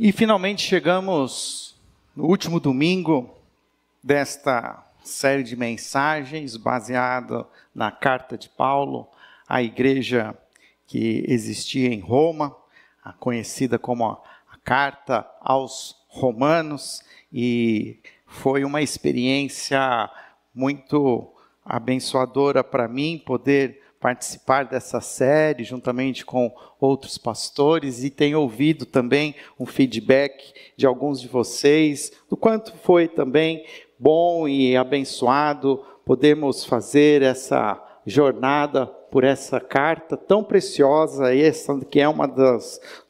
E finalmente chegamos no último domingo desta série de mensagens baseada na carta de Paulo à igreja que existia em Roma, conhecida como a carta aos Romanos, e foi uma experiência muito abençoadora para mim poder participar dessa série juntamente com outros pastores, e tenho ouvido também um feedback de alguns de vocês do quanto foi também bom e abençoado podermos fazer essa jornada por essa carta tão preciosa, essa que é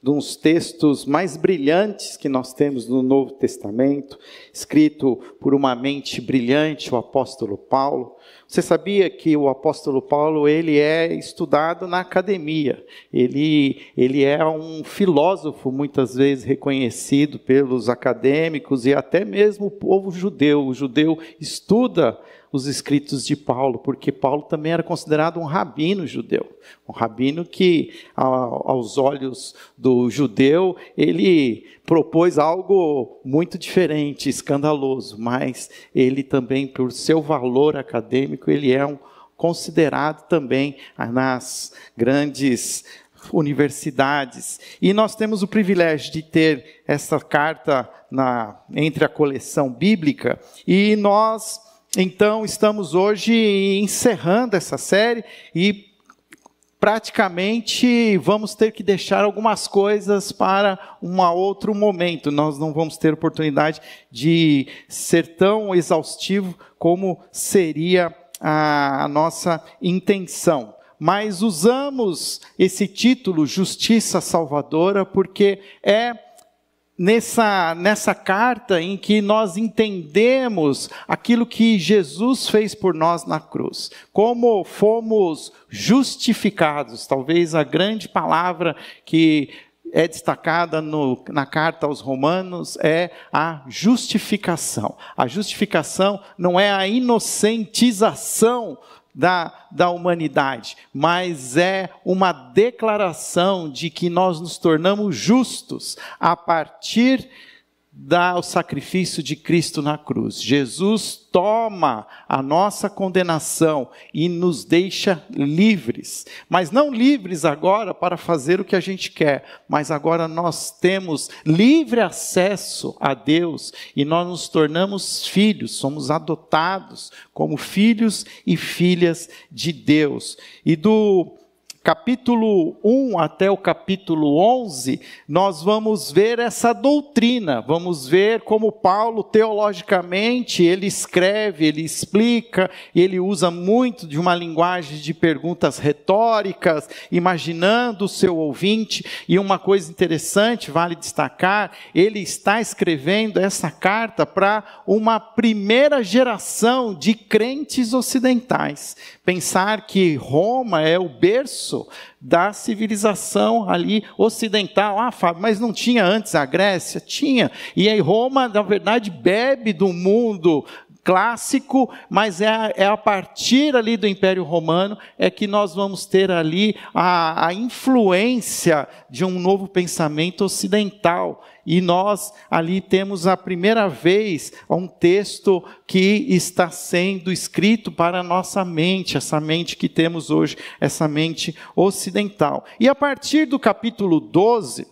dos textos mais brilhantes que nós temos no Novo Testamento, escrito por uma mente brilhante, o apóstolo Paulo. Você sabia que o apóstolo Paulo, ele é estudado na academia, ele é um filósofo muitas vezes reconhecido pelos acadêmicos e até mesmo o povo judeu. O judeu estuda os escritos de Paulo, porque Paulo também era considerado um rabino judeu. Um rabino que, aos olhos do judeu, ele propôs algo muito diferente, escandaloso, mas ele também, por seu valor acadêmico, ele é considerado também nas grandes universidades. E nós temos o privilégio de ter essa carta entre a coleção bíblica, e nós então estamos hoje encerrando essa série e praticamente vamos ter que deixar algumas coisas para um outro momento. Nós não vamos ter oportunidade de ser tão exaustivo como seria a nossa intenção. Mas usamos esse título, Justiça Salvadora, porque é nessa carta em que nós entendemos aquilo que Jesus fez por nós na cruz, como fomos justificados. Talvez a grande palavra que é destacada na carta aos Romanos é a justificação. A justificação não é a inocentização da humanidade, mas é uma declaração de que nós nos tornamos justos a partir do sacrifício de Cristo na cruz. Jesus toma a nossa condenação e nos deixa livres, mas não livres agora para fazer o que a gente quer, mas agora nós temos livre acesso a Deus e nós nos tornamos filhos, somos adotados como filhos e filhas de Deus. E do capítulo 1 até o capítulo 11, nós vamos ver essa doutrina, vamos ver como Paulo, teologicamente, ele escreve, ele explica, ele usa muito de uma linguagem de perguntas retóricas, imaginando o seu ouvinte, e uma coisa interessante, vale destacar, ele está escrevendo essa carta para uma primeira geração de crentes ocidentais. Pensar que Roma é o berço da civilização ali ocidental. Fábio, mas não tinha antes a Grécia? Tinha. E aí Roma, na verdade, bebe do mundo clássico, mas é a partir ali do Império Romano é que nós vamos ter ali a influência de um novo pensamento ocidental. E nós ali temos a primeira vez um texto que está sendo escrito para a nossa mente, essa mente que temos hoje, essa mente ocidental. E a partir do capítulo 12,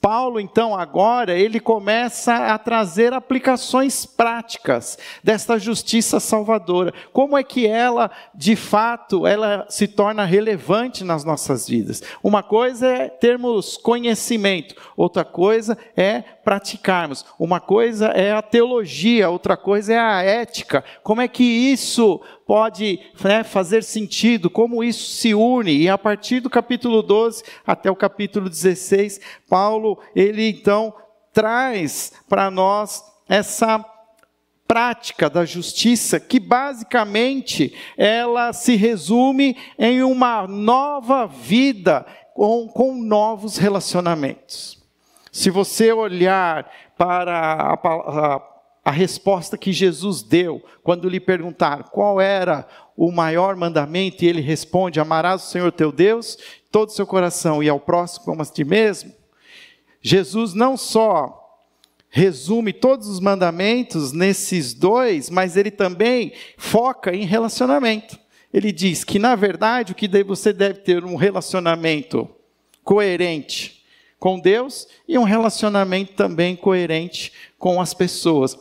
Paulo, então, agora, ele começa a trazer aplicações práticas desta justiça salvadora. Como é que ela, de fato, ela se torna relevante nas nossas vidas? Uma coisa é termos conhecimento, outra coisa é praticarmos. Uma coisa é a teologia, outra coisa é a ética. Como é que isso pode fazer sentido, como isso se une? E a partir do capítulo 12 até o capítulo 16, Paulo, ele então traz para nós essa prática da justiça, que basicamente ela se resume em uma nova vida com novos relacionamentos. Se você olhar para a resposta que Jesus deu, quando lhe perguntaram qual era o maior mandamento, e ele responde: amarás o Senhor teu Deus, todo o seu coração, e ao próximo como a ti mesmo. Jesus não só resume todos os mandamentos nesses dois, mas ele também foca em relacionamento. Ele diz que, na verdade, você deve ter um relacionamento coerente com Deus e um relacionamento também coerente com as pessoas.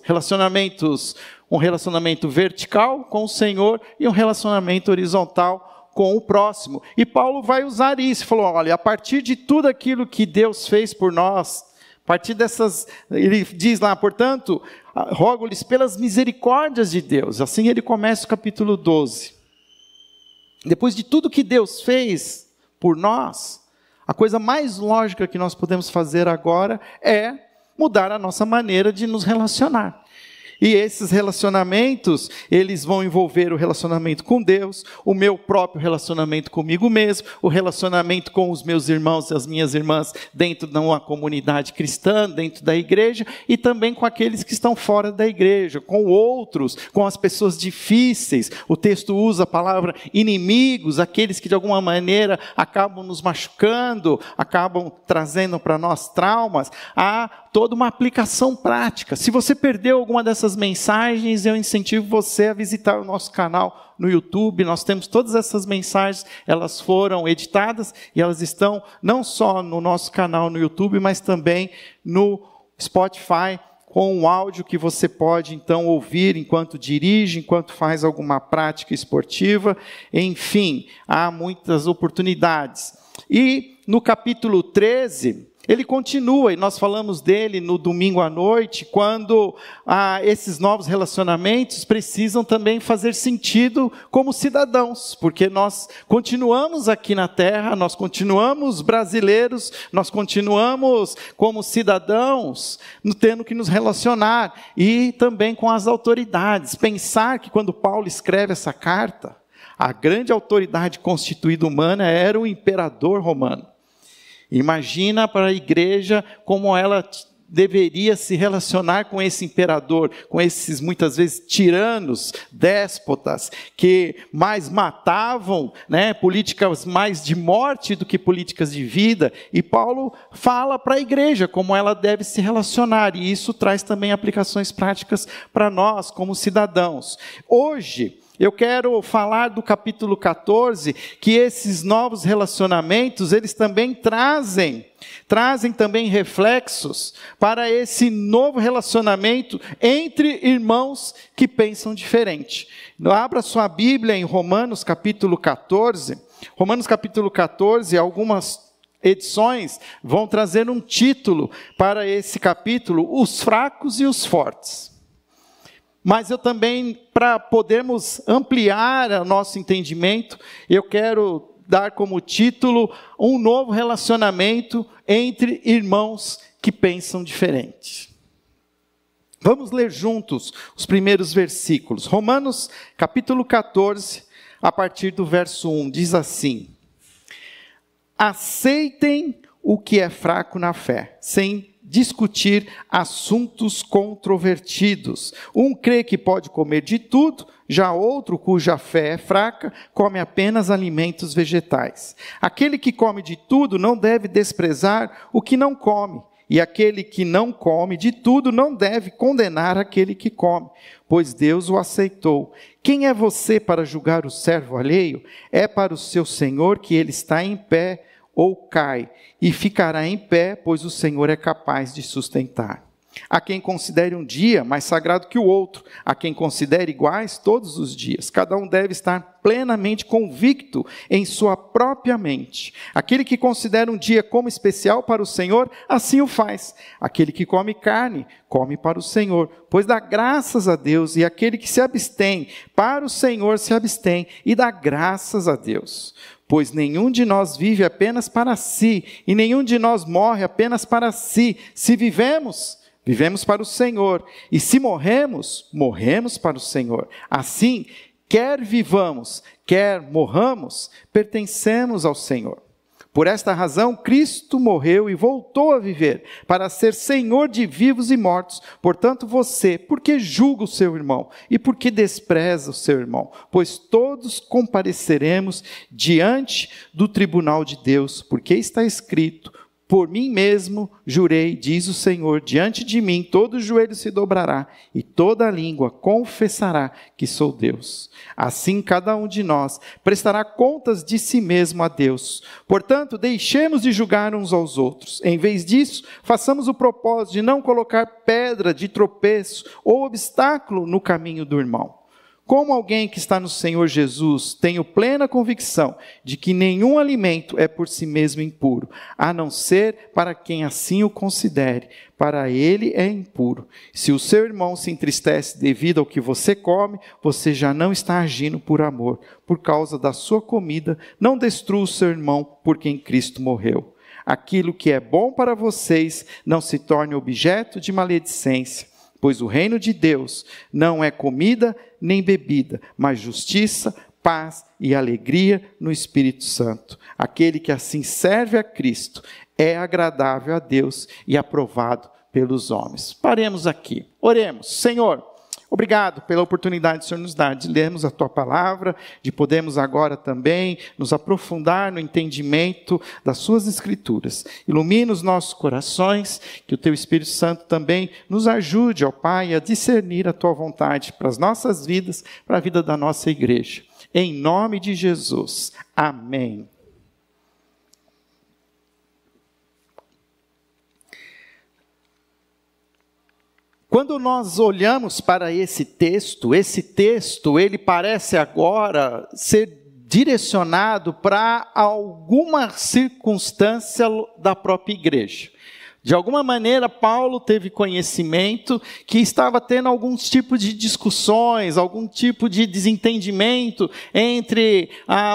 Um relacionamento vertical com o Senhor e um relacionamento horizontal com o próximo. E Paulo vai usar isso. Falou, olha, a partir de tudo aquilo que Deus fez por nós, a partir dessas, ele diz lá, portanto, rogo-lhes pelas misericórdias de Deus. Assim ele começa o capítulo 12. Depois de tudo que Deus fez por nós, a coisa mais lógica que nós podemos fazer agora é mudar a nossa maneira de nos relacionar. E esses relacionamentos, eles vão envolver o relacionamento com Deus, o meu próprio relacionamento comigo mesmo, o relacionamento com os meus irmãos e as minhas irmãs dentro de uma comunidade cristã, dentro da igreja, e também com aqueles que estão fora da igreja, com outros, com as pessoas difíceis. O texto usa a palavra inimigos, aqueles que de alguma maneira acabam nos machucando, acabam trazendo para nós traumas. Há toda uma aplicação prática. Se você perdeu alguma dessas mensagens, eu incentivo você a visitar o nosso canal no YouTube. Nós temos todas essas mensagens, elas foram editadas e elas estão não só no nosso canal no YouTube, mas também no Spotify, com um áudio que você pode então ouvir enquanto dirige, enquanto faz alguma prática esportiva. Enfim, há muitas oportunidades. E no capítulo 13... ele continua, e nós falamos dele no domingo à noite, quando esses novos relacionamentos precisam também fazer sentido como cidadãos, porque nós continuamos aqui na terra, nós continuamos brasileiros, nós continuamos como cidadãos, tendo que nos relacionar, e também com as autoridades. Pensar que quando Paulo escreve essa carta, a grande autoridade constituída humana era o imperador romano. Imagina para a igreja como ela deveria se relacionar com esse imperador, com esses muitas vezes tiranos, déspotas, que mais matavam, políticas mais de morte do que políticas de vida. E Paulo fala para a igreja como ela deve se relacionar, e isso traz também aplicações práticas para nós como cidadãos. Hoje, eu quero falar do capítulo 14, que esses novos relacionamentos, eles também trazem também reflexos para esse novo relacionamento entre irmãos que pensam diferente. Abra sua Bíblia em Romanos capítulo 14. Romanos capítulo 14, algumas edições vão trazer um título para esse capítulo: Os fracos e os fortes. Mas eu também, para podermos ampliar o nosso entendimento, eu quero dar como título um novo relacionamento entre irmãos que pensam diferente. Vamos ler juntos os primeiros versículos. Romanos capítulo 14, a partir do verso 1, diz assim: aceitem o que é fraco na fé, sem discutir assuntos controvertidos. Um crê que pode comer de tudo, já outro, cuja fé é fraca, come apenas alimentos vegetais. Aquele que come de tudo não deve desprezar o que não come, e aquele que não come de tudo não deve condenar aquele que come, pois Deus o aceitou. Quem é você para julgar o servo alheio? É para o seu Senhor que ele está em pé ou cai, e ficará em pé, pois o Senhor é capaz de sustentar. Há quem considere um dia mais sagrado que o outro, há quem considere iguais todos os dias. Cada um deve estar plenamente convicto em sua própria mente. Aquele que considera um dia como especial para o Senhor, assim o faz. Aquele que come carne, come para o Senhor, pois dá graças a Deus. E aquele que se abstém, para o Senhor se abstém e dá graças a Deus. Pois nenhum de nós vive apenas para si, e nenhum de nós morre apenas para si. Se vivemos, vivemos para o Senhor, e se morremos, morremos para o Senhor. Assim, quer vivamos, quer morramos, pertencemos ao Senhor. Por esta razão, Cristo morreu e voltou a viver, para ser Senhor de vivos e mortos. Portanto, você, por que julga o seu irmão? E por que despreza o seu irmão? Pois todos compareceremos diante do tribunal de Deus, porque está escrito: Por mim mesmo jurei, diz o Senhor, diante de mim todo joelho se dobrará e toda língua confessará que sou Deus. Assim cada um de nós prestará contas de si mesmo a Deus. Portanto, deixemos de julgar uns aos outros. Em vez disso, façamos o propósito de não colocar pedra de tropeço ou obstáculo no caminho do irmão. Como alguém que está no Senhor Jesus, tenho plena convicção de que nenhum alimento é por si mesmo impuro, a não ser para quem assim o considere. Para ele é impuro. Se o seu irmão se entristece devido ao que você come, você já não está agindo por amor. Por causa da sua comida, não destrua o seu irmão por quem Cristo morreu. Aquilo que é bom para vocês não se torne objeto de maledicência. Pois o reino de Deus não é comida nem bebida, mas justiça, paz e alegria no Espírito Santo. Aquele que assim serve a Cristo é agradável a Deus e aprovado pelos homens. Paremos aqui, oremos. Senhor, obrigado pela oportunidade que o Senhor nos dá de lermos a Tua Palavra, de podermos agora também nos aprofundar no entendimento das Suas Escrituras. Ilumina os nossos corações, que o Teu Espírito Santo também nos ajude, ó Pai, a discernir a Tua vontade para as nossas vidas, para a vida da nossa igreja. Em nome de Jesus. Amém. Quando nós olhamos para esse texto ele parece agora ser direcionado para alguma circunstância da própria igreja. De alguma maneira, Paulo teve conhecimento que estava tendo algum tipo de discussões, algum tipo de desentendimento entre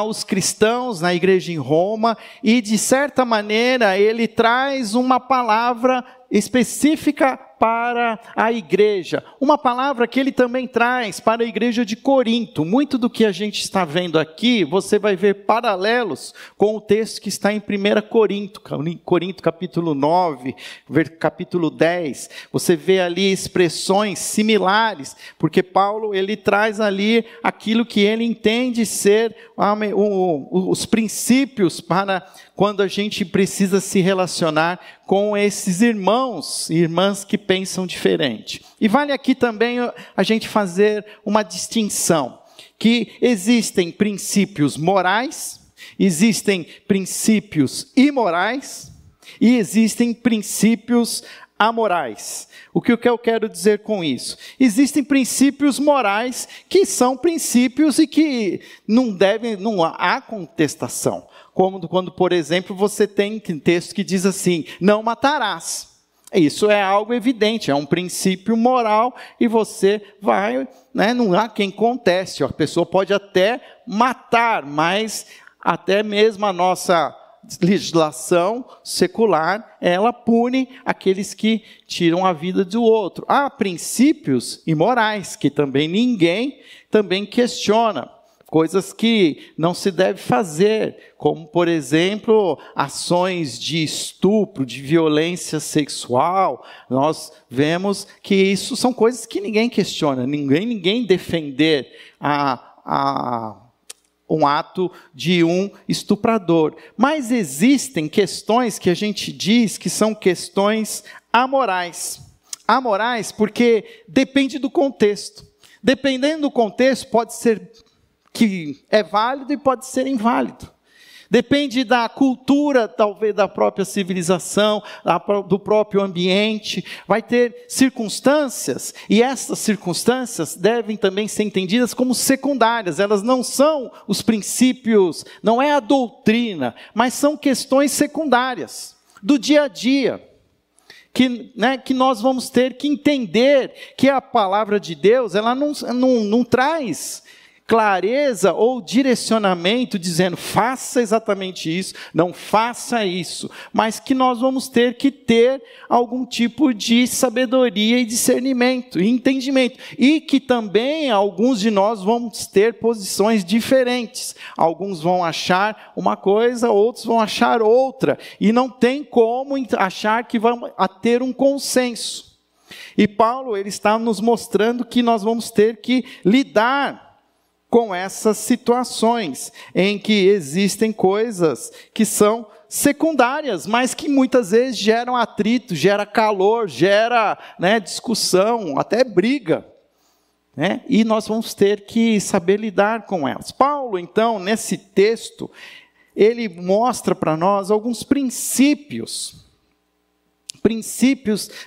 os cristãos na igreja em Roma, e de certa maneira ele traz uma palavra específica para a igreja, uma palavra que ele também traz para a igreja de Corinto. Muito do que a gente está vendo aqui, você vai ver paralelos com o texto que está em 1 Corinto capítulo 9, capítulo 10, você vê ali expressões similares, porque Paulo ele traz ali aquilo que ele entende ser os princípios para quando a gente precisa se relacionar com esses irmãos e irmãs que pensam diferente. E vale aqui também a gente fazer uma distinção, que existem princípios morais, existem princípios imorais e existem princípios amorais. O que eu quero dizer com isso? Existem princípios morais que são princípios e que não há contestação. Como quando, por exemplo, você tem um texto que diz assim, não matarás. Isso é algo evidente, é um princípio moral e você vai, não há quem conteste. A pessoa pode até matar, mas até mesmo a nossa legislação secular, ela pune aqueles que tiram a vida do outro. Há princípios imorais que também ninguém questiona. Coisas que não se deve fazer, como, por exemplo, ações de estupro, de violência sexual. Nós vemos que isso são coisas que ninguém questiona, ninguém defender um ato de um estuprador. Mas existem questões que a gente diz que são questões amorais. Amorais porque depende do contexto. Dependendo do contexto, pode ser que é válido e pode ser inválido. Depende da cultura, talvez da própria civilização, do próprio ambiente. Vai ter circunstâncias, e essas circunstâncias devem também ser entendidas como secundárias. Elas não são os princípios, não é a doutrina, mas são questões secundárias, do dia a dia. Que nós vamos ter que entender que a palavra de Deus, ela não traz clareza ou direcionamento dizendo faça exatamente isso, não faça isso, mas que nós vamos ter que ter algum tipo de sabedoria e discernimento e entendimento, e que também alguns de nós vamos ter posições diferentes. Alguns vão achar uma coisa, outros vão achar outra, e não tem como achar que vamos ter um consenso. E Paulo ele está nos mostrando que nós vamos ter que lidar com essas situações em que existem coisas que são secundárias, mas que muitas vezes geram atrito, gera calor, gera, né, discussão, até briga. Né? E nós vamos ter que saber lidar com elas. Paulo, então, nesse texto, ele mostra para nós alguns princípios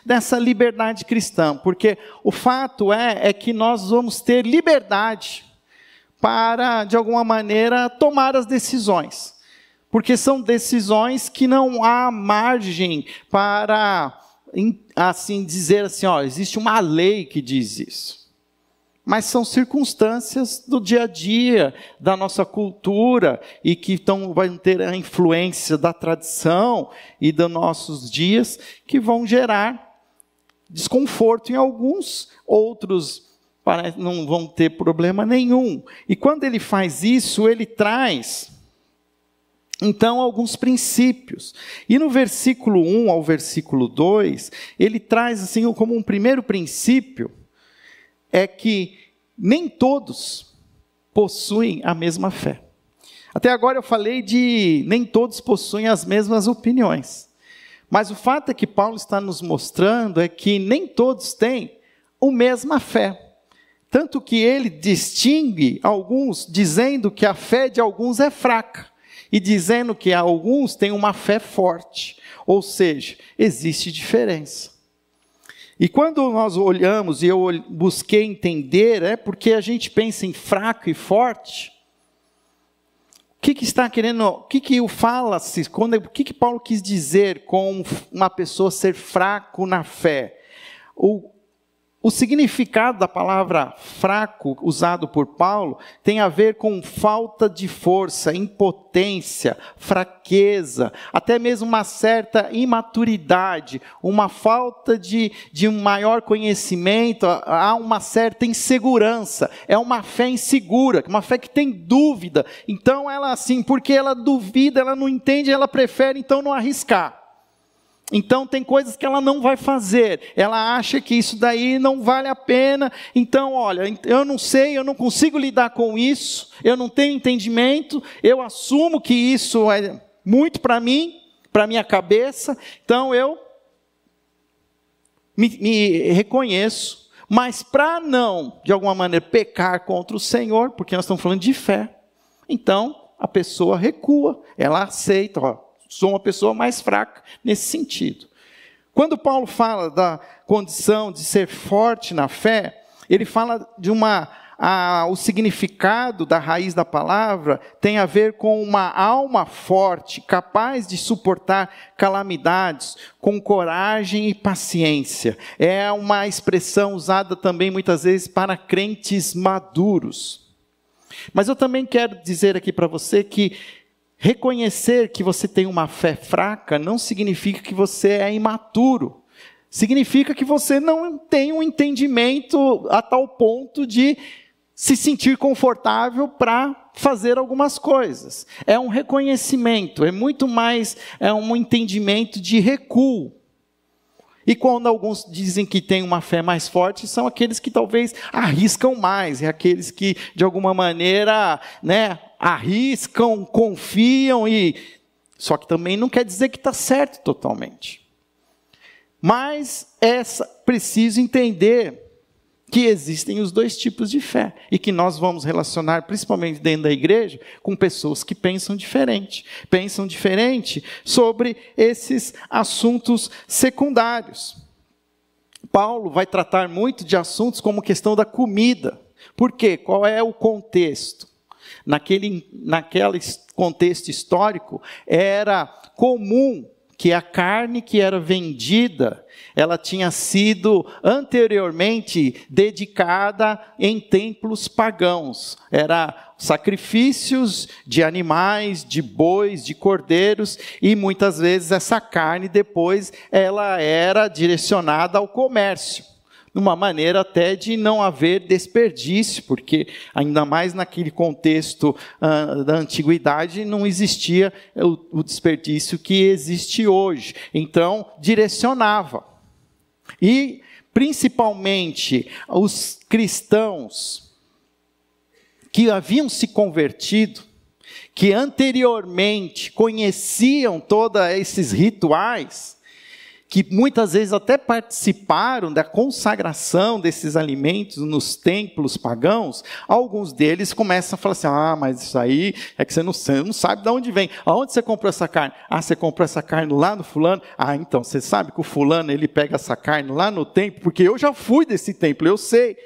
dessa liberdade cristã, porque o fato é que nós vamos ter liberdade para, de alguma maneira, tomar as decisões, porque são decisões que não há margem para, assim, dizer assim, ó, existe uma lei que diz isso. Mas são circunstâncias do dia a dia, da nossa cultura, e que vão ter a influência da tradição e dos nossos dias, que vão gerar desconforto em alguns, outros não vão ter problema nenhum. E quando ele faz isso, ele traz, então, alguns princípios. E no versículo 1 ao versículo 2, ele traz assim como um primeiro princípio, é que nem todos possuem a mesma fé. Até agora eu falei de nem todos possuem as mesmas opiniões. Mas o fato é que Paulo está nos mostrando é que nem todos têm a mesma fé. Tanto que ele distingue alguns, dizendo que a fé de alguns é fraca, e dizendo que alguns têm uma fé forte. Ou seja, existe diferença. E quando nós olhamos, e eu busquei entender, é porque a gente pensa em fraco e forte. O que está querendo, o que fala-se, o que Paulo quis dizer com uma pessoa ser fraco na fé? O significado da palavra fraco, usado por Paulo, tem a ver com falta de força, impotência, fraqueza, até mesmo uma certa imaturidade, uma falta de um maior conhecimento, há uma certa insegurança, é uma fé insegura, uma fé que tem dúvida. Então ela assim, porque ela duvida, ela não entende, ela prefere então não arriscar. Então tem coisas que ela não vai fazer, ela acha que isso daí não vale a pena, então olha, eu não sei, eu não consigo lidar com isso, eu não tenho entendimento, eu assumo que isso é muito para mim, para minha cabeça, então eu me reconheço, mas para não, de alguma maneira, pecar contra o Senhor, porque nós estamos falando de fé, então a pessoa recua, ela aceita, ó, sou uma pessoa mais fraca nesse sentido. Quando Paulo fala da condição de ser forte na fé, ele fala de o significado da raiz da palavra tem a ver com uma alma forte, capaz de suportar calamidades, com coragem e paciência. É uma expressão usada também muitas vezes para crentes maduros. Mas eu também quero dizer aqui para você que reconhecer que você tem uma fé fraca não significa que você é imaturo. Significa que você não tem um entendimento a tal ponto de se sentir confortável para fazer algumas coisas. É um reconhecimento, é muito mais um entendimento de recuo. E quando alguns dizem que têm uma fé mais forte, são aqueles que talvez arriscam mais, é aqueles que de alguma maneira, né, arriscam, confiam, só que também não quer dizer que está certo totalmente. Mas preciso entender que existem os dois tipos de fé, e que nós vamos relacionar, principalmente dentro da igreja, com pessoas que pensam diferente sobre esses assuntos secundários. Paulo vai tratar muito de assuntos como questão da comida. Por quê? Qual é o contexto? Naquele contexto histórico, era comum que a carne que era vendida, ela tinha sido anteriormente dedicada em templos pagãos. Era sacrifícios de animais, de bois, de cordeiros, e muitas vezes essa carne depois ela era direcionada ao comércio. Numa maneira até de não haver desperdício, porque ainda mais naquele contexto da antiguidade não existia o desperdício que existe hoje. Então, direcionava. E, principalmente, os cristãos que haviam se convertido, que anteriormente conheciam todos esses rituais, que muitas vezes até participaram da consagração desses alimentos nos templos pagãos, alguns deles começam a falar assim, mas isso aí é que você não sabe de onde vem. Aonde você comprou essa carne? Você comprou essa carne lá no fulano? Então, você sabe que o fulano, ele pega essa carne lá no templo, porque eu já fui desse templo, eu sei.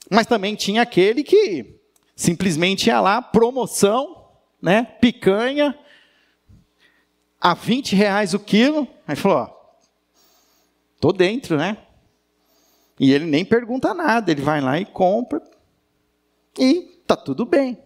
Mas também tinha aquele que simplesmente ia lá, promoção, né, picanha, a R$20 o quilo, aí falou, tô dentro, né? E ele nem pergunta nada, ele vai lá e compra, e tá tudo bem.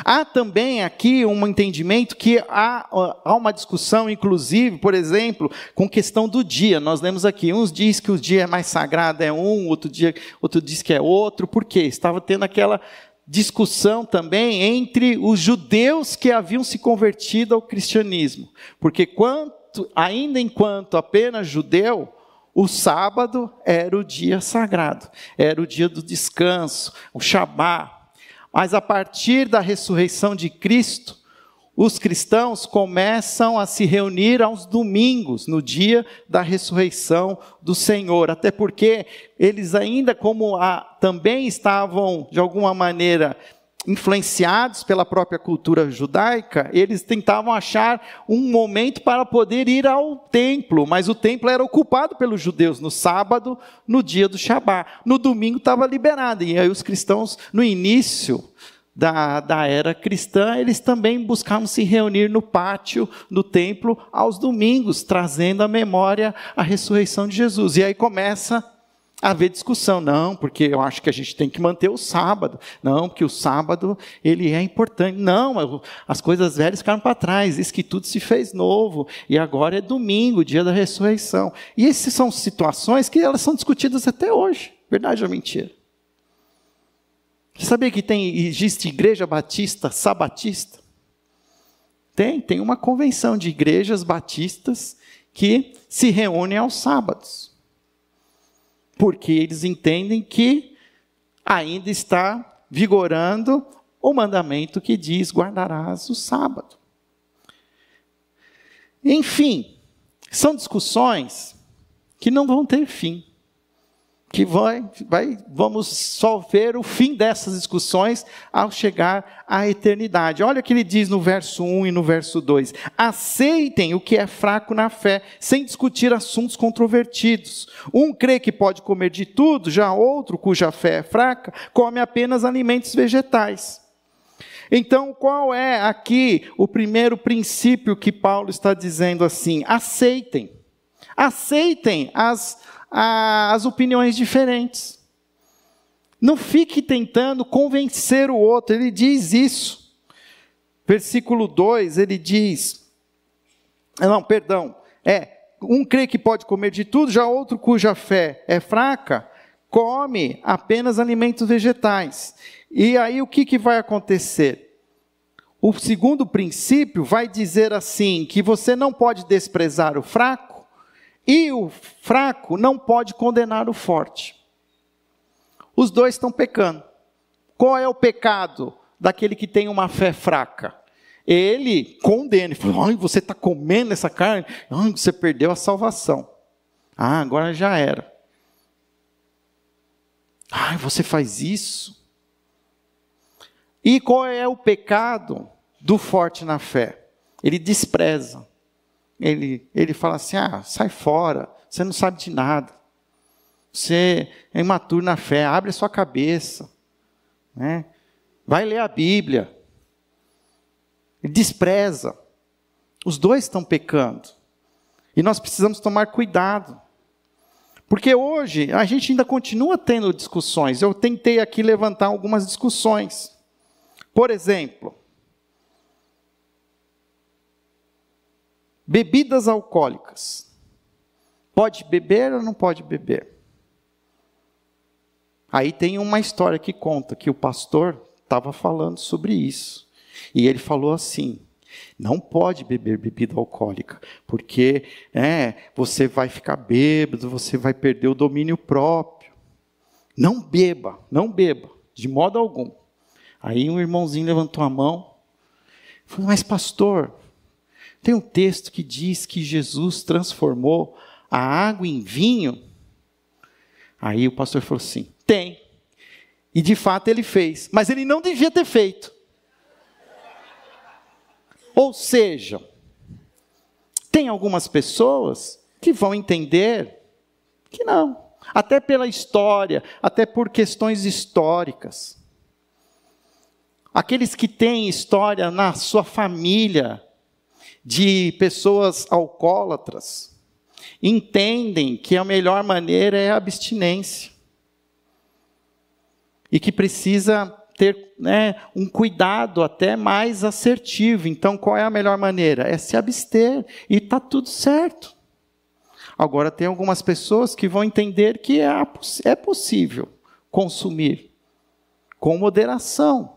Há também aqui um entendimento que há uma discussão, inclusive, por exemplo, com questão do dia. Nós lemos aqui, uns diz que o dia mais sagrado é outro diz que é outro, por quê? Estava tendo aquela discussão também entre os judeus que haviam se convertido ao cristianismo. Porque ainda enquanto apenas judeu, o sábado era o dia sagrado, era o dia do descanso, o Shabá. Mas a partir da ressurreição de Cristo, os cristãos começam a se reunir aos domingos, no dia da ressurreição do Senhor. Até porque eles ainda, também estavam, de alguma maneira, influenciados pela própria cultura judaica, eles tentavam achar um momento para poder ir ao templo, mas o templo era ocupado pelos judeus no sábado, no dia do Shabá. No domingo estava liberado, e aí os cristãos, no início da era cristã, eles também buscavam se reunir no pátio do templo aos domingos, trazendo à memória a ressurreição de Jesus. E aí começa a haver discussão, não, porque eu acho que a gente tem que manter o sábado, não, porque o sábado ele é importante, não, as coisas velhas ficaram para trás, diz que tudo se fez novo, e agora é domingo, dia da ressurreição. E essas são situações que elas são discutidas até hoje, verdade ou mentira? Você sabia que existe igreja batista sabatista? Tem uma convenção de igrejas batistas que se reúnem aos sábados. Porque eles entendem que ainda está vigorando o mandamento que diz, guardarás o sábado. Enfim, são discussões que não vão ter fim. Que vamos só ver o fim dessas discussões ao chegar à eternidade. Olha o que ele diz no verso 1 e no verso 2. Aceitem o que é fraco na fé, sem discutir assuntos controvertidos. Um crê que pode comer de tudo, já outro, cuja fé é fraca, come apenas alimentos vegetais. Então, qual é aqui o primeiro princípio que Paulo está dizendo assim? Aceitem. Aceitem as opiniões diferentes. Não fique tentando convencer o outro, ele diz isso. Versículo 2, ele diz, um crê que pode comer de tudo, já outro cuja fé é fraca, come apenas alimentos vegetais. E aí o que vai acontecer? O segundo princípio vai dizer assim, que você não pode desprezar o fraco, e o fraco não pode condenar o forte. Os dois estão pecando. Qual é o pecado daquele que tem uma fé fraca? Ele condena, ele fala, você está comendo essa carne, você perdeu a salvação. Agora já era. Você faz isso? E qual é o pecado do forte na fé? Ele despreza. Ele fala assim, sai fora, você não sabe de nada. Você é imaturo na fé, abre a sua cabeça. Né? Vai ler a Bíblia. Ele despreza. Os dois estão pecando. E nós precisamos tomar cuidado. Porque hoje a gente ainda continua tendo discussões. Eu tentei aqui levantar algumas discussões. Por exemplo, bebidas alcoólicas. Pode beber ou não pode beber? Aí tem uma história que conta que o pastor estava falando sobre isso. E ele falou assim, não pode beber bebida alcoólica, porque você vai ficar bêbado, você vai perder o domínio próprio. Não beba, de modo algum. Aí um irmãozinho levantou a mão, falou, mas pastor, tem um texto que diz que Jesus transformou a água em vinho? Aí o pastor falou assim, tem. E de fato ele fez, mas ele não devia ter feito. Ou seja, tem algumas pessoas que vão entender que não. Até pela história, até por questões históricas. Aqueles que têm história na sua família, de pessoas alcoólatras, entendem que a melhor maneira é a abstinência. E que precisa ter um cuidado até mais assertivo. Então, qual é a melhor maneira? É se abster, e está tudo certo. Agora, tem algumas pessoas que vão entender que é possível consumir com moderação.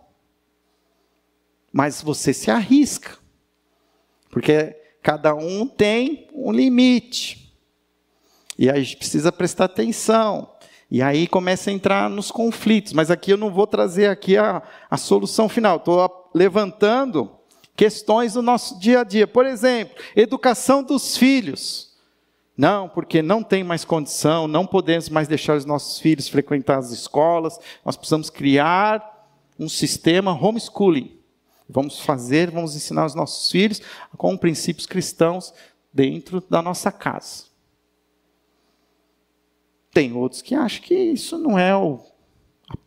Mas você se arrisca. Porque cada um tem um limite. E aí a gente precisa prestar atenção. E aí começa a entrar nos conflitos. Mas aqui eu não vou trazer aqui a solução final. Estou levantando questões do nosso dia a dia. Por exemplo, educação dos filhos. Não, porque não tem mais condição, não podemos mais deixar os nossos filhos frequentar as escolas. Nós precisamos criar um sistema homeschooling. Vamos ensinar os nossos filhos com princípios cristãos dentro da nossa casa. Tem outros que acham que isso não é o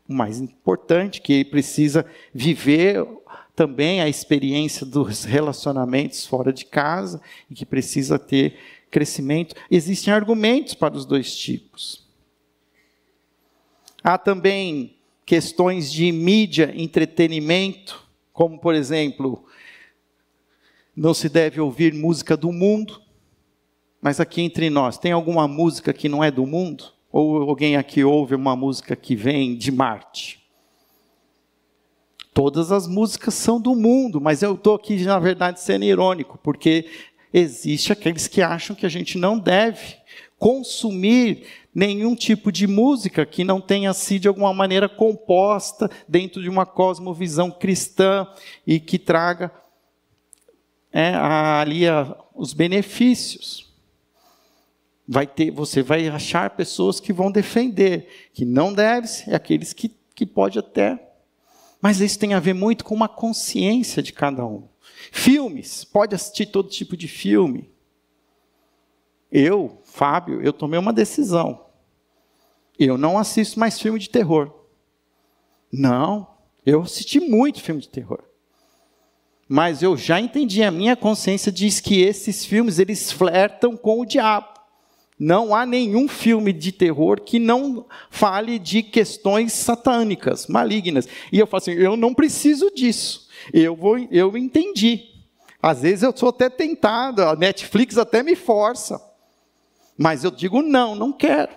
mais importante, que precisa viver também a experiência dos relacionamentos fora de casa e que precisa ter crescimento. Existem argumentos para os dois tipos. Há também questões de mídia, entretenimento, como, por exemplo, não se deve ouvir música do mundo, mas aqui entre nós, tem alguma música que não é do mundo? Ou alguém aqui ouve uma música que vem de Marte? Todas as músicas são do mundo, mas eu estou aqui, na verdade, sendo irônico, porque existe aqueles que acham que a gente não deve consumir nenhum tipo de música que não tenha sido de alguma maneira composta dentro de uma cosmovisão cristã e que traga ali os benefícios. Você vai achar pessoas que vão defender, que não deve ser, aqueles que pode até. Mas isso tem a ver muito com uma consciência de cada um. Filmes, pode assistir todo tipo de filme. Fábio, eu tomei uma decisão. Eu não assisto mais filme de terror. Não, eu assisti muito filme de terror. Mas eu já entendi, a minha consciência diz que esses filmes, eles flertam com o diabo. Não há nenhum filme de terror que não fale de questões satânicas, malignas. E eu falo assim, eu não preciso disso. Eu entendi. Às vezes eu sou até tentado, a Netflix até me força. Mas eu digo, não quero.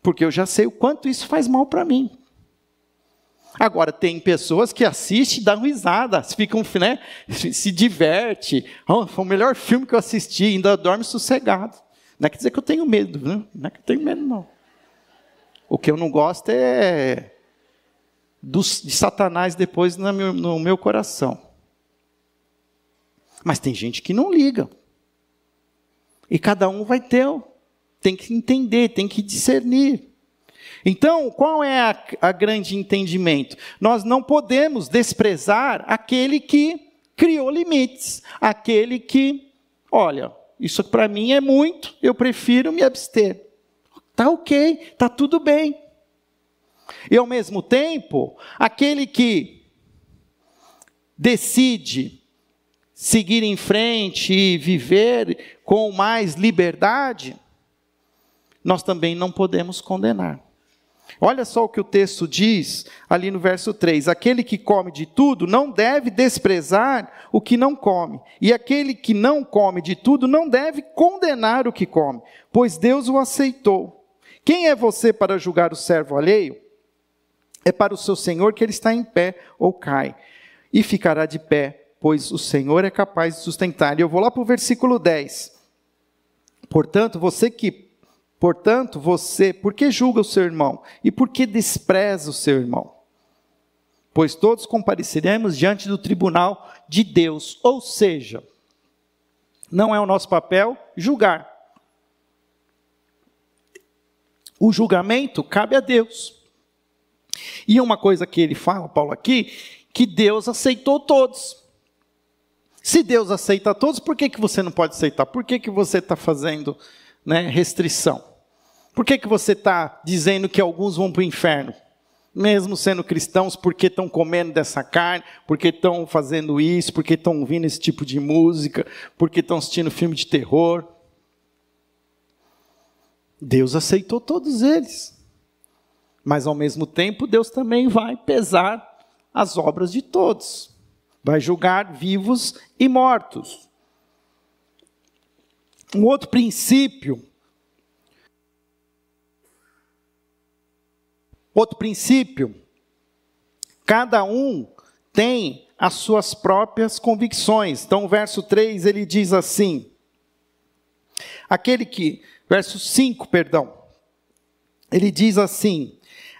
Porque eu já sei o quanto isso faz mal para mim. Agora, tem pessoas que assistem e dão risada, ficam, se diverte. Foi o melhor filme que eu assisti, ainda dorme sossegado. Não quer dizer que eu tenho medo, né? Não é que eu tenho medo, não. O que eu não gosto é de Satanás depois no meu coração. Mas tem gente que não liga. E cada um tem que entender, tem que discernir. Então, qual é a grande entendimento? Nós não podemos desprezar aquele que criou limites. Aquele que, olha, isso para mim é muito, eu prefiro me abster. Está ok, está tudo bem. E ao mesmo tempo, aquele que decide seguir em frente e viver com mais liberdade, nós também não podemos condenar. Olha só o que o texto diz ali no verso 3. Aquele que come de tudo não deve desprezar o que não come. E aquele que não come de tudo não deve condenar o que come, pois Deus o aceitou. Quem é você para julgar o servo alheio? É para o seu Senhor que ele está em pé ou cai. E ficará de pé, pois o Senhor é capaz de sustentar. E eu vou lá para o versículo 10. Portanto, por que julga o seu irmão? E por que despreza o seu irmão? pois todos compareceremos diante do tribunal de Deus. Ou seja, não é o nosso papel julgar. O julgamento cabe a Deus. E uma coisa que ele fala, Paulo, aqui, que Deus aceitou todos. Se Deus aceita todos, por que você não pode aceitar? Por que você está fazendo, restrição? Por que você está dizendo que alguns vão para o inferno? Mesmo sendo cristãos, porque estão comendo dessa carne, porque estão fazendo isso, porque estão ouvindo esse tipo de música, porque estão assistindo filme de terror. Deus aceitou todos eles. Mas, ao mesmo tempo, Deus também vai pesar as obras de todos. Vai julgar vivos e mortos. Um outro princípio. Cada um tem as suas próprias convicções. Então, o verso 3, ele diz assim, verso 5, ele diz assim,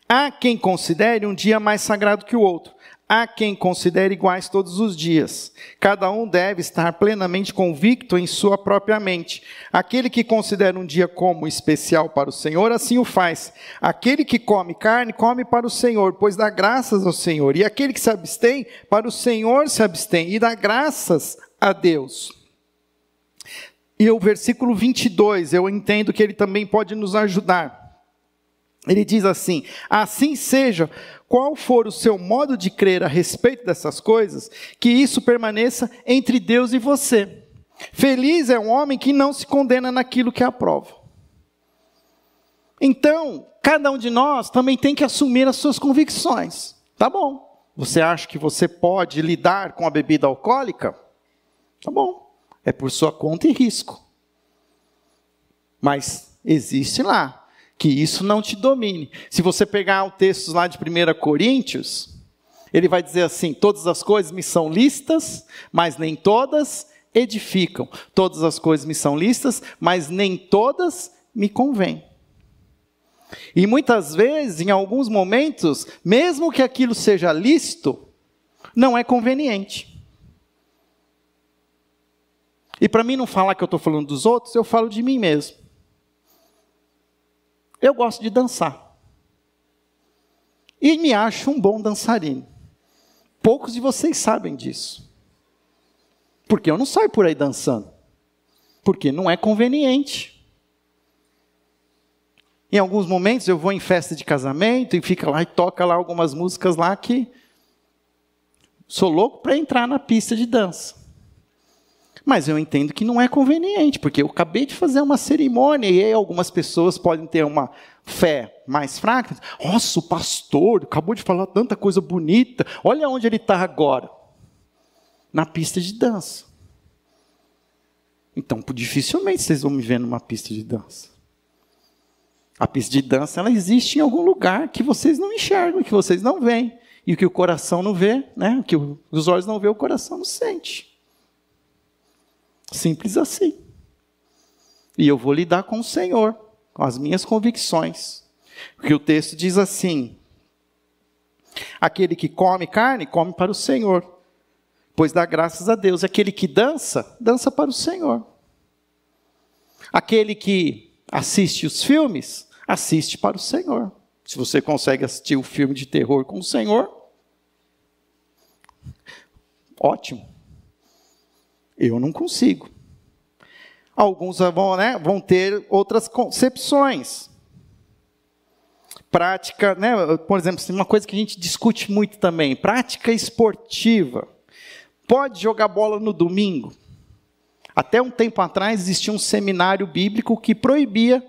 há quem considere um dia mais sagrado que o outro, há quem considere iguais todos os dias. Cada um deve estar plenamente convicto em sua própria mente. Aquele que considera um dia como especial para o Senhor, assim o faz. Aquele que come carne, come para o Senhor, pois dá graças ao Senhor. E aquele que se abstém, para o Senhor se abstém, e dá graças a Deus. E o versículo 22, eu entendo que ele também pode nos ajudar. Ele diz assim, assim seja, qual for o seu modo de crer a respeito dessas coisas, que isso permaneça entre Deus e você. Feliz é um homem que não se condena naquilo que aprova. Então, cada um de nós também tem que assumir as suas convicções. Tá bom, você acha que você pode lidar com a bebida alcoólica? Tá bom, é por sua conta e risco. Mas existe lá. Que isso não te domine. Se você pegar o texto lá de 1 Coríntios, ele vai dizer assim, todas as coisas me são lícitas, mas nem todas edificam. Todas as coisas me são lícitas, mas nem todas me convêm. E muitas vezes, em alguns momentos, mesmo que aquilo seja lícito, não é conveniente. E para mim não falar que eu estou falando dos outros, eu falo de mim mesmo. Eu gosto de dançar. E me acho um bom dançarino. Poucos de vocês sabem disso. Porque eu não saio por aí dançando. Porque não é conveniente. Em alguns momentos eu vou em festa de casamento e fica lá e toca lá algumas músicas lá que sou louco para entrar na pista de dança. Mas eu entendo que não é conveniente, porque eu acabei de fazer uma cerimônia e aí algumas pessoas podem ter uma fé mais fraca. Nossa, o pastor acabou de falar tanta coisa bonita. Olha onde ele está agora. Na pista de dança. Então, dificilmente vocês vão me ver numa pista de dança. A pista de dança, ela existe em algum lugar que vocês não enxergam, que vocês não veem. E o que o coração não vê, o que os olhos não vê, o coração não sente. Simples assim. E eu vou lidar com o Senhor, com as minhas convicções. Porque o texto diz assim, aquele que come carne, come para o Senhor, pois dá graças a Deus. Aquele que dança, dança para o Senhor. Aquele que assiste os filmes, assiste para o Senhor. Se você consegue assistir o filme de terror com o Senhor, ótimo. Eu não consigo. Alguns vão ter outras concepções. Prática, por exemplo, uma coisa que a gente discute muito também, prática esportiva. Pode jogar bola no domingo? Até um tempo atrás existia um seminário bíblico que proibia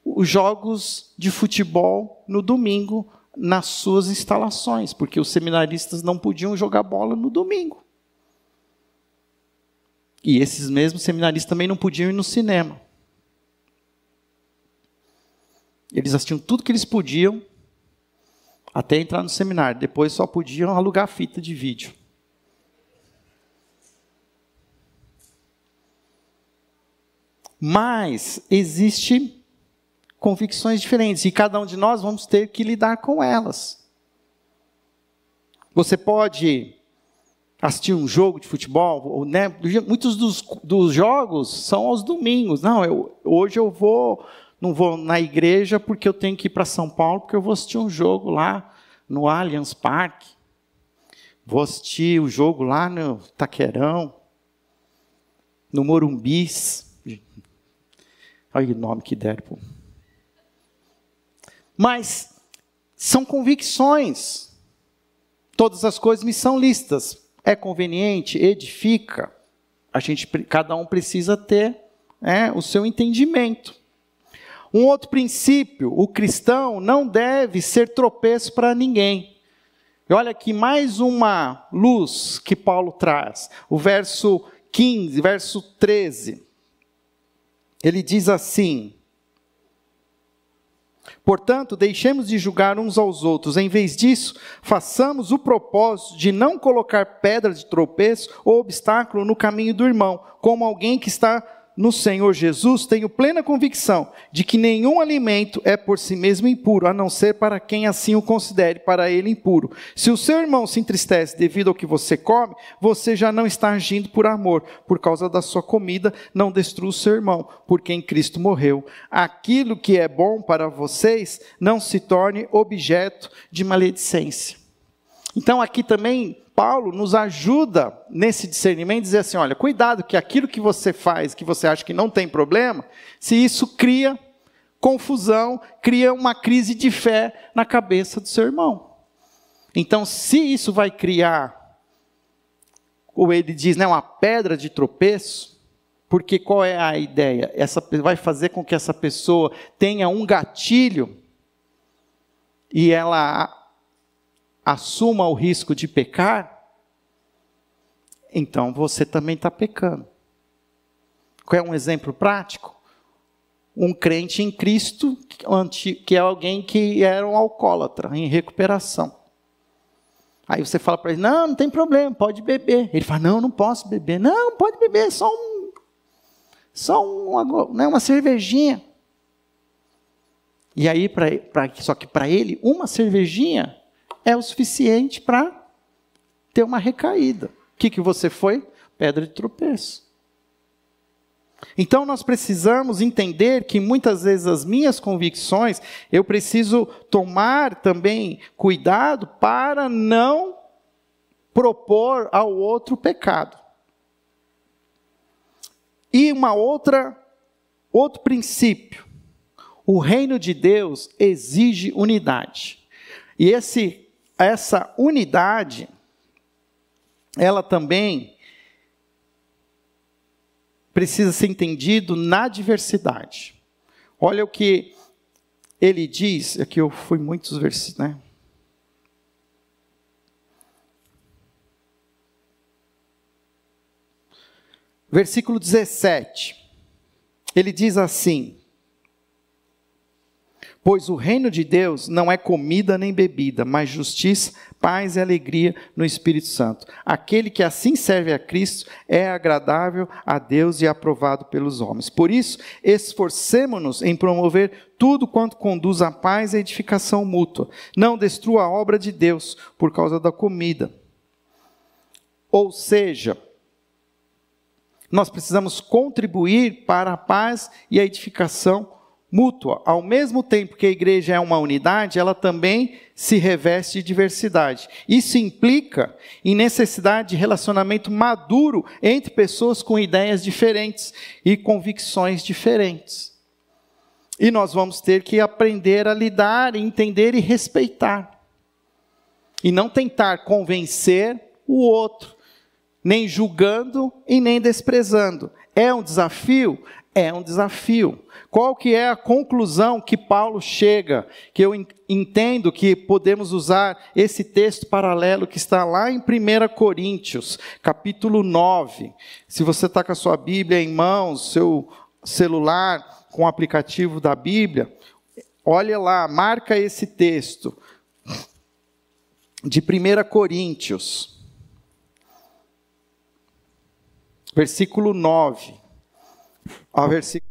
os jogos de futebol no domingo nas suas instalações, porque os seminaristas não podiam jogar bola no domingo. E esses mesmos seminaristas também não podiam ir no cinema. Eles assistiam tudo que eles podiam até entrar no seminário. Depois só podiam alugar fita de vídeo. Mas existem convicções diferentes e cada um de nós vamos ter que lidar com elas. Você pode assistir um jogo de futebol, né? Muitos dos jogos são aos domingos. Não, hoje eu não vou na igreja porque eu tenho que ir para São Paulo, porque eu vou assistir um jogo lá no Allianz Parque. Vou assistir o jogo lá no Taquerão, no Morumbis. Olha o nome que deram. Pô. Mas são convicções. Todas as coisas me são lícitas. É conveniente, edifica. Cada um precisa ter o seu entendimento. Um outro princípio, o cristão não deve ser tropeço para ninguém. E olha aqui mais uma luz que Paulo traz. O verso 15, verso 13. Ele diz assim: portanto, deixemos de julgar uns aos outros. Em vez disso, façamos o propósito de não colocar pedra de tropeço ou obstáculo no caminho do irmão. Como alguém que está no Senhor Jesus, tenho plena convicção de que nenhum alimento é por si mesmo impuro, a não ser para quem assim o considere para ele impuro. Se o seu irmão se entristece devido ao que você come, você já não está agindo por amor. Por causa da sua comida, não destrua o seu irmão, por quem Cristo morreu. Aquilo que é bom para vocês não se torne objeto de maledicência. Então aqui também Paulo nos ajuda nesse discernimento, dizer assim, olha, cuidado que aquilo que você faz, que você acha que não tem problema, se isso cria confusão, cria uma crise de fé na cabeça do seu irmão. Então, se isso vai criar, ou ele diz, uma pedra de tropeço, porque qual é a ideia? Vai fazer com que essa pessoa tenha um gatilho e ela assuma o risco de pecar, então você também está pecando. Qual é um exemplo prático? Um crente em Cristo, que é alguém que era um alcoólatra, em recuperação. Aí você fala para ele, não tem problema, pode beber. Ele fala, não posso beber. Não, pode beber, só uma cervejinha. E aí, só que para ele, uma cervejinha é o suficiente para ter uma recaída. O que você foi? Pedra de tropeço. Então nós precisamos entender que muitas vezes as minhas convicções, eu preciso tomar também cuidado para não propor ao outro pecado. E outro princípio, o reino de Deus exige unidade. E essa unidade, ela também precisa ser entendido na diversidade. Olha o que ele diz, aqui eu fui muitos versículos, né? Versículo 17, ele diz assim, pois o reino de Deus não é comida nem bebida, mas justiça, paz e alegria no Espírito Santo. Aquele que assim serve a Cristo é agradável a Deus e aprovado pelos homens. Por isso, esforcemo-nos em promover tudo quanto conduz à paz e à edificação mútua. Não destrua a obra de Deus por causa da comida. Ou seja, nós precisamos contribuir para a paz e a edificação mútua. Ao mesmo tempo que a igreja é uma unidade, ela também se reveste de diversidade. Isso implica em necessidade de relacionamento maduro entre pessoas com ideias diferentes e convicções diferentes. E nós vamos ter que aprender a lidar, entender e respeitar. E não tentar convencer o outro, nem julgando e nem desprezando. É um desafio? É um desafio. Qual que é a conclusão que Paulo chega? Que eu entendo que podemos usar esse texto paralelo que está lá em 1 Coríntios, capítulo 9. Se você está com a sua Bíblia em mãos, seu celular com o aplicativo da Bíblia, olha lá, marca esse texto de 1 Coríntios, versículo 9. Ao versículo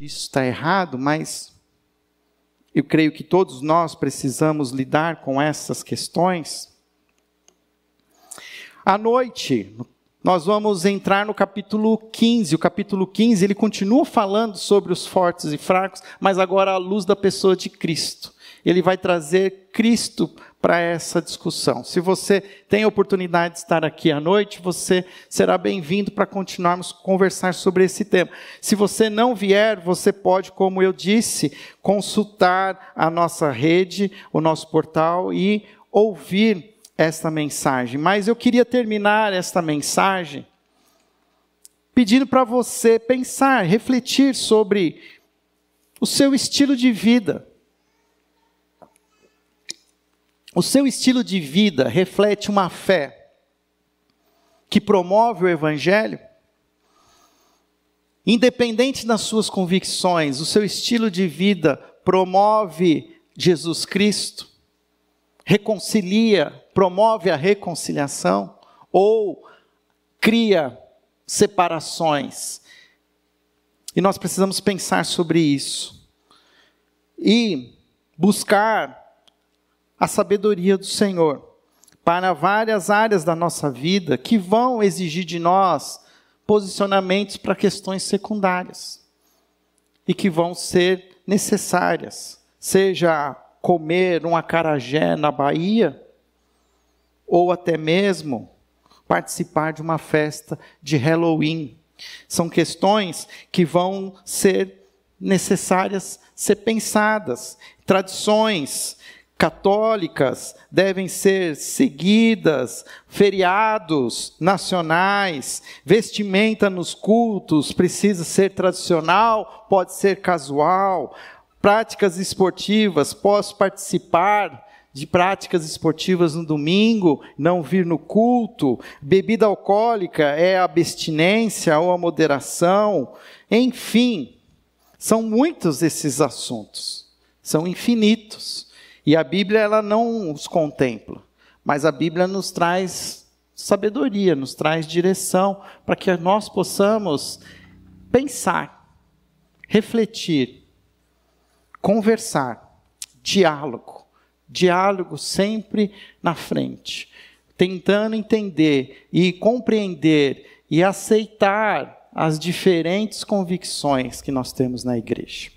isso está errado, mas eu creio que todos nós precisamos lidar com essas questões. À noite, nós vamos entrar no capítulo 15. O capítulo 15, ele continua falando sobre os fortes e fracos, mas agora à luz da pessoa de Cristo. Ele vai trazer Cristo para essa discussão. Se você tem a oportunidade de estar aqui à noite, você será bem-vindo para continuarmos a conversar sobre esse tema. Se você não vier, você pode, como eu disse, consultar a nossa rede, o nosso portal e ouvir esta mensagem. Mas eu queria terminar esta mensagem pedindo para você pensar, refletir sobre o seu estilo de vida. O seu estilo de vida reflete uma fé que promove o Evangelho? Independente das suas convicções, o seu estilo de vida promove Jesus Cristo? Reconcilia, promove a reconciliação? Ou cria separações? E nós precisamos pensar sobre isso. E buscar a sabedoria do Senhor para várias áreas da nossa vida que vão exigir de nós posicionamentos para questões secundárias e que vão ser necessárias, seja comer um acarajé na Bahia ou até mesmo participar de uma festa de Halloween. São questões que vão ser necessárias ser pensadas. Tradições católicas devem ser seguidas, feriados nacionais, vestimenta nos cultos precisa ser tradicional, pode ser casual, práticas esportivas, posso participar de práticas esportivas no domingo, não vir no culto, bebida alcoólica é a abstinência ou a moderação, enfim, são muitos esses assuntos, são infinitos. E a Bíblia ela não os contempla, mas a Bíblia nos traz sabedoria, nos traz direção para que nós possamos pensar, refletir, conversar, diálogo sempre na frente, tentando entender e compreender e aceitar as diferentes convicções que nós temos na igreja.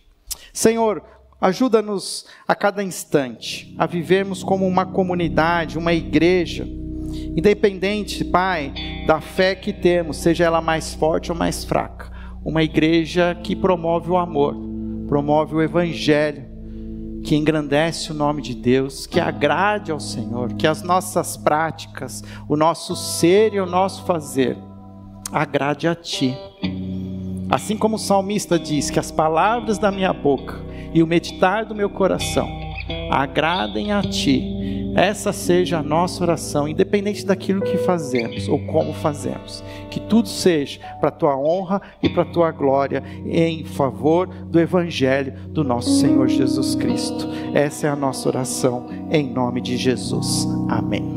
Senhor, ajuda-nos a cada instante a vivermos como uma comunidade, uma igreja, independente, Pai, da fé que temos, seja ela mais forte ou mais fraca, uma igreja que promove o amor, promove o Evangelho, que engrandece o nome de Deus, que agrade ao Senhor, que as nossas práticas, o nosso ser e o nosso fazer, agrade a Ti. Assim como o salmista diz, que as palavras da minha boca e o meditar do meu coração agradem a Ti. Essa seja a nossa oração, independente daquilo que fazemos ou como fazemos. Que tudo seja para a Tua honra e para a Tua glória, em favor do Evangelho do nosso Senhor Jesus Cristo. Essa é a nossa oração, em nome de Jesus. Amém.